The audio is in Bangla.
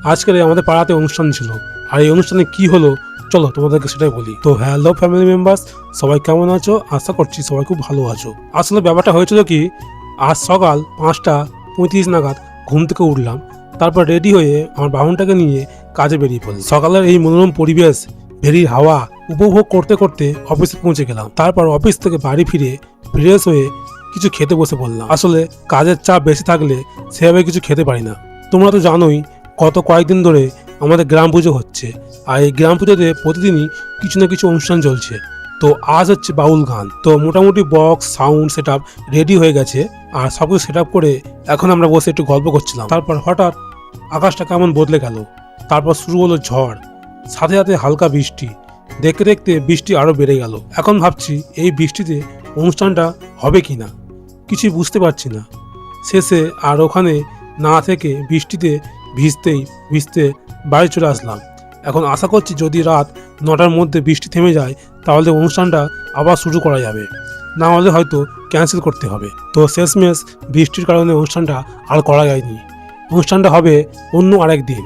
আজকের আমাদের পাড়াতে অনুষ্ঠান ছিল, আর এই অনুষ্ঠানে কি হলো চলো তোমাদেরকে সেটাই বলি। তো হ্যালো ফ্যামিলি মেম্বার্স, সবাই কেমন আছো? আশা করছি সবাই খুব ভালো আছো। আসলে ব্যাপারটা হয়েছিল কি, আজ সকাল 5:35 নাগাদ ঘুম থেকে উঠলাম, তারপর রেডি হয়ে আমার বাহনটাকে নিয়ে কাজে বেরিয়ে পড়লাম। সকালের এই মনোরম পরিবেশ, ভেরির হাওয়া উপভোগ করতে করতে অফিসে পৌঁছে গেলাম। তারপর অফিস থেকে বাড়ি ফিরে ফ্রেশ হয়ে কিছু খেতে বসে পড়লাম। আসলে কাজের চাপ বেশি থাকলে সেভাবে কিছু খেতে পারি না। তোমরা তো জানোই গত কয়েকদিন ধরে আমাদের গ্রাম পুজো হচ্ছে, আর এই গ্রাম পুজোতে প্রতিদিনই কিছু না কিছু অনুষ্ঠান চলছে। তো আজ হচ্ছে বাউল গান। তো মোটামুটি box sound set up ready হয়ে গেছে, আর সব কিছু সেট আপ করে এখন আমরা বসে একটু গল্প করছিলাম। তারপর হঠাৎ আকাশটা কেমন বদলে গেল, তারপর শুরু হলো ঝড়, সাথে সাথে হালকা বৃষ্টি। দেখতে দেখতে বৃষ্টি আরো বেড়ে গেল। এখন ভাবছি এই বৃষ্টিতে অনুষ্ঠানটা হবে কি না, কিছুই বুঝতে পারছি না। শেষে আর ওখানে না থেকে বৃষ্টিতে ভিজতেই ভিজতে বাড়ি চলে আসলাম। এখন আশা করছি যদি রাত 9টার মধ্যে বৃষ্টি থেমে যায় তাহলে অনুষ্ঠানটা আবার শুরু করা যাবে, না হলে হয়তো ক্যান্সেল করতে হবে। তো শেষমেশ বৃষ্টির কারণে অনুষ্ঠানটা আর করা যায়নি। অনুষ্ঠানটা হবে অন্য আরেক দিন।